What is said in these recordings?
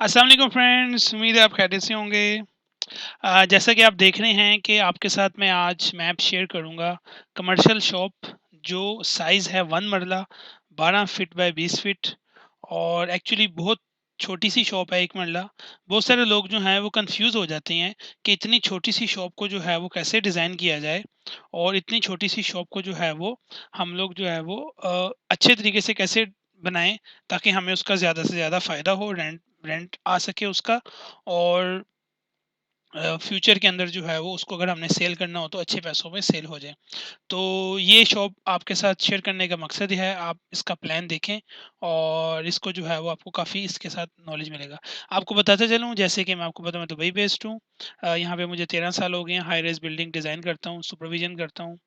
अस्सलाम वालेकुम फ्रेंड्स, उम्मीद है आप खैरियत से होंगे। जैसा कि आप देख रहे हैं कि आपके साथ मैं आज मैप शेयर करूंगा। कमर्शियल शॉप जो साइज़ है 1 मरला 12 फीट बाय 20 फीट और एक्चुअली बहुत छोटी सी शॉप है 1 मरला। बहुत सारे लोग जो हैं वो कंफ्यूज हो जाते हैं कि इतनी छोटी सी शॉप को जो है वो कैसे डिज़ाइन किया जाए और इतनी छोटी सी शॉप को जो है वो हम लोग जो है वो अच्छे तरीके से कैसे बनाएं ताकि हमें उसका ज़्यादा से ज़्यादा फ़ायदा हो, रेंट रेंट आ सके उसका। और फ्यूचर के अंदर जो है वो उसको अगर हमने सेल करना हो तो अच्छे पैसों में सेल हो जाए। तो ये शॉप आपके साथ शेयर करने का मकसद ये है, आप इसका प्लान देखें और इसको जो है वो आपको काफ़ी इसके साथ नॉलेज मिलेगा। आपको बताते चलूँ, जैसे कि मैं आपको बताऊँ, मैं दुबई बेस्ड हूँ। यहाँ पे मुझे 13 साल हो गए हैं। हाई रेज़ बिल्डिंग डिज़ाइन करता हूँ, सुपरविज़न करता हूँ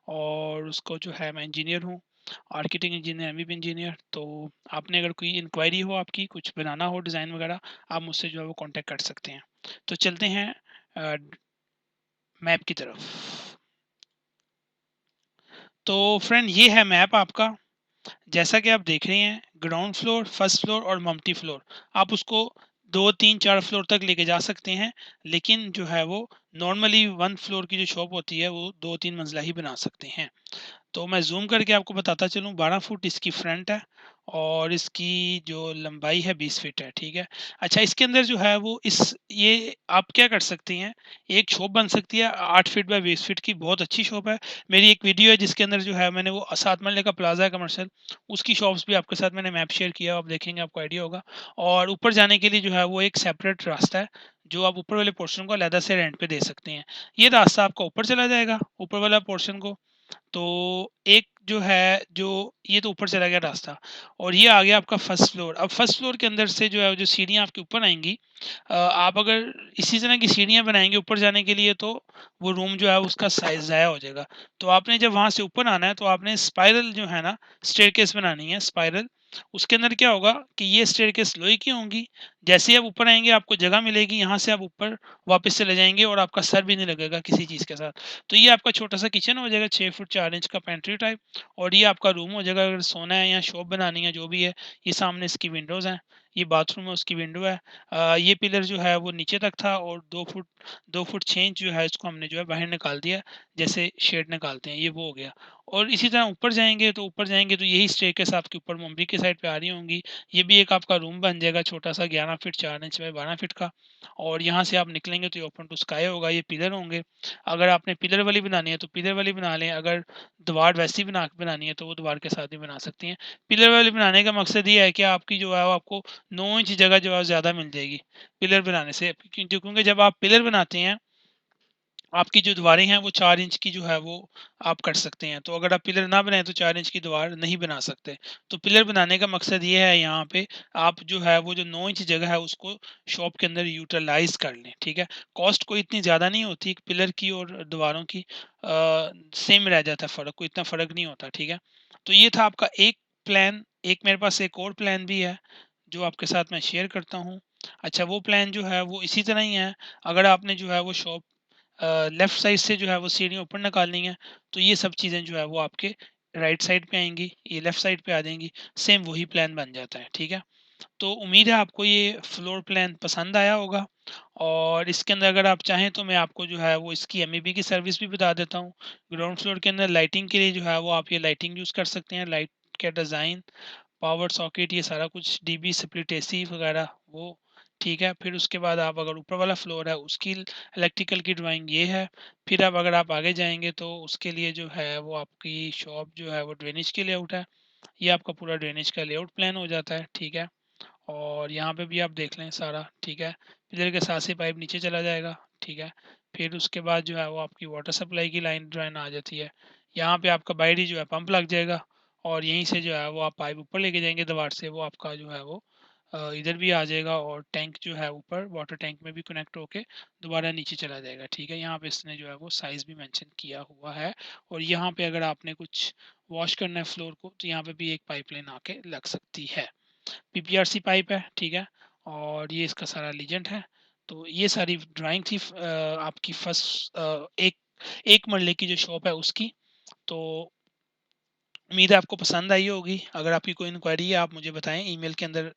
और उसको जो है मैं इंजीनियर हूँ, आर्किटेक्ट इंजीनियर, एमईबी इंजीनियर। तो आपने अगर कोई इंक्वायरी हो, आपकी कुछ बनाना हो डिज़ाइन वगैरह, आप मुझसे जो है वो कॉन्टैक्ट कर सकते हैं। तो चलते हैं अ, मैप की तरफ। तो फ्रेंड, ये है मैप आपका। जैसा कि आप देख रहे हैं, ग्राउंड फ्लोर, फर्स्ट फ्लोर और मल्टी फ्लोर। आप उसको 2, 3, 4 फ्लोर तक लेके जा सकते हैं, लेकिन जो है वो नॉर्मली 1 फ्लोर की जो शॉप होती है वो 2-3 मंजिला ही बना सकते हैं। तो मैं ज़ूम करके आपको बताता चलूँ, 12 फुट इसकी फ्रंट है और इसकी जो लंबाई है 20 फीट है, ठीक है। अच्छा, इसके अंदर जो है वो ये आप क्या कर सकते हैं, एक शॉप बन सकती है 8 फीट बाय 20 फीट की, बहुत अच्छी शॉप है। मेरी एक वीडियो है जिसके अंदर जो है मैंने वो 7 मरले का प्लाज़ा है कमर्शियल, उसकी शॉप्स भी आपके साथ मैंने मैप शेयर किया, आप देखेंगे आपको आइडिया होगा। और ऊपर जाने के लिए जो है वो एक सेपरेट रास्ता है, जो आप ऊपर वाले पोर्शन को अलग से रेंट पे दे सकते हैं। ये रास्ता आपका ऊपर चला जाएगा, ऊपर वाला पोर्शन को। तो एक जो है, जो ये तो ऊपर चला गया रास्ता और ये आ गया आपका फर्स्ट फ्लोर। अब फर्स्ट फ्लोर के अंदर से जो है जो सीढ़ियाँ आपके ऊपर आएँगी, आप अगर इसी तरह की सीढ़ियाँ बनाएँगे ऊपर जाने के लिए तो वो रूम जो है उसका साइज़ ज़ाया हो जाएगा। तो आपने जब वहाँ से ऊपर आना है तो आपने स्पाइरल जो है ना, स्टेयरकेस बनानी है स्पाइरल। उसके अंदर क्या होगा कि ये स्टेयरकेस लोहे की होंगी। जैसे ही आप ऊपर आएँगे आपको जगह मिलेगी, यहाँ से आप ऊपर वापस चले जाएँगे और आपका सर भी नहीं लगेगा किसी चीज़ के साथ। तो ये आपका छोटा-सा किचन हो जाएगा, 6 फुट 4 इंच का पेंट्री टाइप। और ये आपका रूम हो जाएगा अगर सोना है या शॉप बनानी है, जो भी है। ये सामने इसकी विंडोज़ हैं, ये बाथरूम है, उसकी विंडो है। ये पिलर जो है वो नीचे तक था और 2 फुट 6 इंच जो है इसको हमने जो है बाहर निकाल दिया, जैसे शेड निकालते हैं, ये वो हो गया। और इसी तरह ऊपर जाएँगे तो यही स्टेयरकेस आपके ऊपर मुंबई की साइड पे आ रही होंगी। ये भी एक आपका रूम बन जाएगा छोटा-सा, 11 फीट 4 इंच बाय 12 फीट का। और यहाँ से आप निकलेंगे तो ये ओपन टू स्काई होगा, ये पिलर होंगे। अगर आपने पिलर वाली बनानी है तो पिलर वाली बना लें, अगर दीवार वैसी बनानी है तो वो दीवार के साथ भी बना सकती हैं। पिलर वाली बनाने का मकसद ये है कि आपकी जो है वो आपको 9 इंच जगह जो है ज़्यादा मिल जाएगी पिलर बनाने से। क्योंकि जब आप पिलर बनाते हैं, आपकी जो दीवारें हैं वो 4 इंच की जो है वो आप कर सकते हैं। तो अगर आप पिलर ना बनाएँ तो 4 इंच की दीवार नहीं बना सकते। तो पिलर बनाने का मकसद ये है, यहाँ पे आप जो है वो जो 9 इंच जगह है उसको शॉप के अंदर यूटिलाइज़ कर लें, ठीक है। कॉस्ट कोई इतनी ज़्यादा नहीं होती, एक पिलर की और दीवारों की सेम रह जाता है फ़र्क, कोई इतना फ़र्क नहीं होता, ठीक है। तो ये था आपका एक प्लान। एक मेरे पास एक और प्लान भी है, जो आपके साथ मैं शेयर करता हूँ। अच्छा, वो प्लान जो है वो इसी तरह ही है। अगर आपने जो है वो शॉप लेफ्ट साइड से जो है वो सीढ़ियाँ ऊपर निकालनी है, तो ये सब चीज़ें जो है वो आपके राइट साइड पे आएँगी, ये लेफ्ट साइड पे आ जाएँगी, सेम वही प्लान बन जाता है, ठीक है? तो उम्मीद है आपको ये फ्लोर प्लान पसंद आया होगा और इसके अंदर अगर आप चाहें तो मैं आपको जो है वो इसकी एमईबी की सर्विस भी बता देता हूँ। ग्राउंड फ्लोर के अंदर लाइटिंग के लिए जो है वो आप ये लाइटिंग यूज़ कर सकते हैं, लाइट का डिज़ाइन, पावर सॉकेट, ये सारा कुछ, डीबी स्प्लिट एसी वगैरह वो, ठीक है। फिर उसके बाद आप अगर ऊपर वाला फ्लोर है उसकी इलेक्ट्रिकल की ड्राइंग ये है। फिर अब अगर आप आगे जाएँगे तो उसके लिए जो है वो आपकी शॉप जो है वो ड्रेनेज के लेआउट है। ये आपका पूरा ड्रेनेज का लेआउट प्लान हो जाता है, ठीक है। और यहाँ पे भी आप देख लें सारा, ठीक है। पिलर के साथ से पाइप नीचे चला जाएगा, ठीक है। फिर उसके बाद जो है वो आपकी वाटर सप्लाई की लाइन ड्राइन आ जाती है। यहाँ पे आपका बाहरी जो है पंप लग जाएगा और यहीं से जो है वो आप पाइप ऊपर लेके जाएंगे दीवार से, वो आपका जो है वो इधर भी आ जाएगा और टैंक जो है ऊपर वाटर टैंक में भी कनेक्ट होके दोबारा नीचे चला जाएगा, ठीक है। यहाँ पे इसने जो है वो साइज़ भी मेंशन किया हुआ है। और यहाँ पे अगर आपने कुछ वॉश करना है फ्लोर को तो यहाँ पे भी एक पाइपलाइन आके लग सकती है। पीपीआरसी पाइप है, ठीक है। और ये इसका सारा लीजेंड है। तो ये सारी ड्राइंग थी आपकी फर्स्ट एक एक मरले की जो शॉप है उसकी। तो उम्मीद है आपको पसंद आई होगी। अगर आपकी कोई इंक्वायरी है आप मुझे बताएँ, ईमेल के अंदर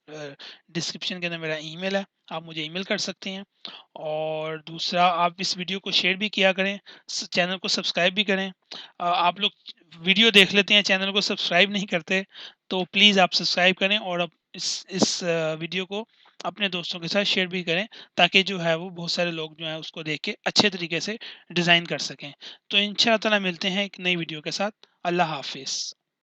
डिस्क्रिप्शन के अंदर मेरा ईमेल है, आप मुझे ईमेल कर सकते हैं। और दूसरा, आप इस वीडियो को शेयर भी किया करें, चैनल को सब्सक्राइब भी करें। आप लोग वीडियो देख लेते हैं, चैनल को सब्सक्राइब नहीं करते, तो प्लीज़ आप सब्सक्राइब करें और अब इस वीडियो को अपने दोस्तों के साथ शेयर भी करें, ताकि जो है वो बहुत सारे लोग जो हैं उसको देख के अच्छे तरीके से डिज़ाइन कर सकें। तो इंशाअल्लाह ताला मिलते हैं एक नई वीडियो के साथ। अल्लाह हाफ़िज़।